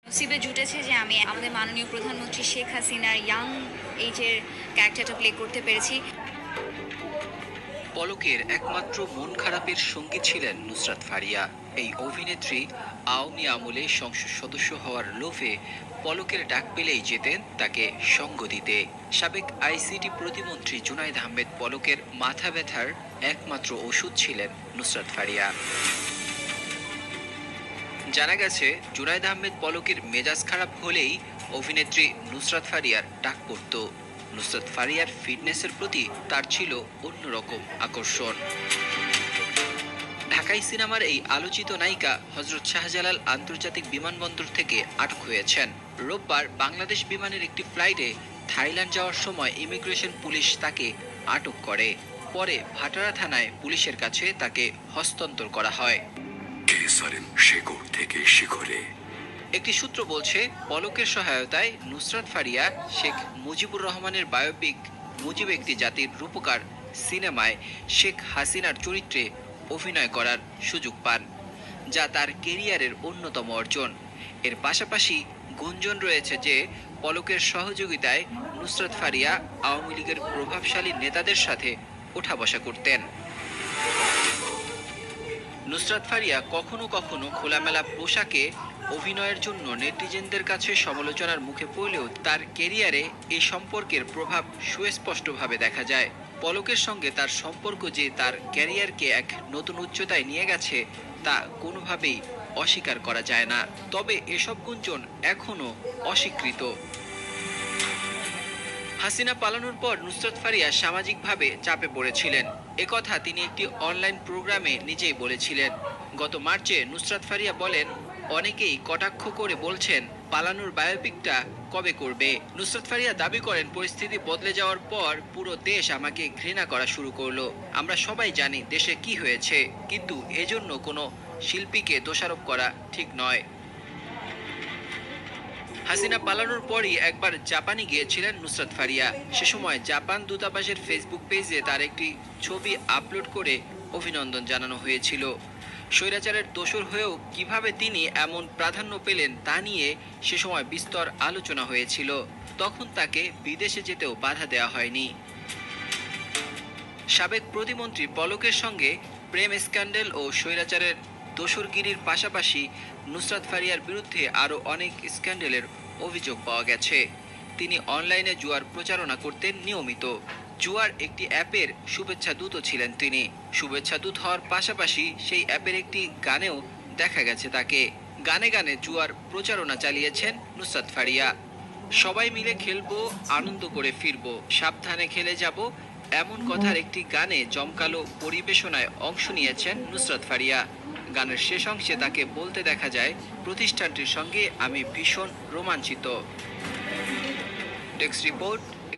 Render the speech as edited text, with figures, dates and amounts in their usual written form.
নসিবে জুটেছে যে আমি আমাদের মাননীয় প্রধানমন্ত্রী শেখ হাসিনার ইয়াং এইজের ক্যারেক্টারটা প্লে করতে পেরেছি। পলকের একমাত্র মন খারাপের সঙ্গী ছিলেন নুসরাত ফারিয়া। এই অভিনেত্রী আওয়ামী আমলে সংসদ সদস্য হওয়ার লোভে পলকের ডাক পেলেই যেতেন তাকে সঙ্গ দিতে। সাবেক আইসিটি প্রতিমন্ত্রী জুনায়েদ আহমেদ পলকের মাথা ব্যথার একমাত্র ওষুধ ছিলেন নুসরাত ফারিয়া। জানা গেছে, জুনায়েদ আহমেদ পলকের মেজাজ খারাপ হলেই অভিনেত্রী নুসরাত ফারিয়ার ডাক পড়ত। নুসরাত ফারিয়ার ফিটনেসের প্রতি তার ছিল অন্যরকম আকর্ষণ। ঢাকাই সিনেমার এই আলোচিত নায়িকা হযরত শাহজালাল আন্তর্জাতিক বিমানবন্দর থেকে আটক হয়েছেন। রোববার বাংলাদেশ বিমানের একটি ফ্লাইটে থাইল্যান্ড যাওয়ার সময় ইমিগ্রেশন পুলিশ তাকে আটক করে। পরে ভাটারা থানায় পুলিশের কাছে তাকে হস্তান্তর করা হয়। একটি সূত্র বলছে, পলকের সহায়তায় নুসরাত ফারিয়া শেখ মুজিবুর রহমানের বায়োপিক মুজিব একটি জাতির রূপকার সিনেমায় শেখ হাসিনার চরিত্রে অভিনয় করার সুযোগ পান, যা তার কেরিয়ারের অন্যতম অর্জন। এর পাশাপাশি গুঞ্জন রয়েছে যে পলকের সহযোগিতায় নুসরাত ফারিয়া আওয়ামী লীগের প্রভাবশালী নেতাদের সাথে ওঠা বসা করতেন। নুসরাত ফারিয়া কখনো কখনো খোলামেলা পোশাকে অভিনয়ের জন্য নেটিজেনদের কাছে সমালোচনার মুখে পড়লেও তার কেরিয়ারে এই সম্পর্কের প্রভাব সুস্পষ্টভাবে দেখা যায়। পলকের সঙ্গে তার সম্পর্ক যে তার ক্যারিয়ারকে এক নতুন উচ্চতায় নিয়ে গেছে তা কোনোভাবেই অস্বীকার করা যায় না। তবে এসব গুঞ্জন এখনও অস্বীকৃত। হাসিনা পালানোর পর নুসরাত ফারিয়া সামাজিকভাবে চাপে পড়েছিলেন। একথা তিনি একটি অনলাইন প্রোগ্রামে নিজেই বলেছিলেন। গত মার্চে নুসরাত ফারিয়া বলেন, অনেকেই কটাক্ষ করে বলছেন পালানোর বায়োপিকটা কবে করবে। নুসরাত ফারিয়া দাবি করেন, পরিস্থিতি বদলে যাওয়ার পর পুরো দেশ আমাকে ঘৃণা করা শুরু করলো। আমরা সবাই জানি দেশে কি হয়েছে, কিন্তু এজন্য কোনো শিল্পীকে দোষারোপ করা ঠিক নয়। হাসিনা পালানোর পরই একবার জাপানে গিয়েছিলেন নুসরাত ফারিয়া। সে সময় জাপান দূতাবাসের ফেসবুক পেজে তার একটি ছবি আপলোড করে অভিনন্দন জানানো হয়েছিল। স্বৈরাচারের দোসর হয়েও কিভাবে তিনি এমন প্রাধান্য পেলেন তা নিয়ে সে সময় বিস্তর আলোচনা হয়েছিল। তখন তাকে বিদেশে যেতেও বাধা দেওয়া হয়নি। সাবেক প্রতিমন্ত্রী পলকের সঙ্গে প্রেম স্ক্যান্ডাল ও স্বৈরাচারের দোসরগিরির পাশাপাশি নুসরাত ফারিয়ার বিরুদ্ধে আরও অনেক স্ক্যান্ডালের অভিযোগ পাওয়া গেছে। তিনি অনলাইনে জুয়ার প্রচারণা করতেন নিয়মিত। জুয়ার একটি অ্যাপের শুভেচ্ছা দূতও ছিলেন তিনি। শুভেচ্ছা দূত হওয়ার পাশাপাশি সেই অ্যাপের একটি গানেও দেখা গেছে তাকে। গানে গানে জুয়ার প্রচারণা চালিয়েছেন নুসরাত ফারিয়া। সবাই মিলে খেলবো, আনন্দ করে ফিরবো, সাবধানে খেলে যাব, এমন কথার একটি গানে জমকালো পরিবেশনায় অংশ নিয়েছেন নুসরাত ফারিয়া। গানের শেষ অংশে তাকে বলতে দেখা যায়, প্রতিষ্ঠানটির সঙ্গে আমি ভীষণ রোমাঞ্চিত। Desk report,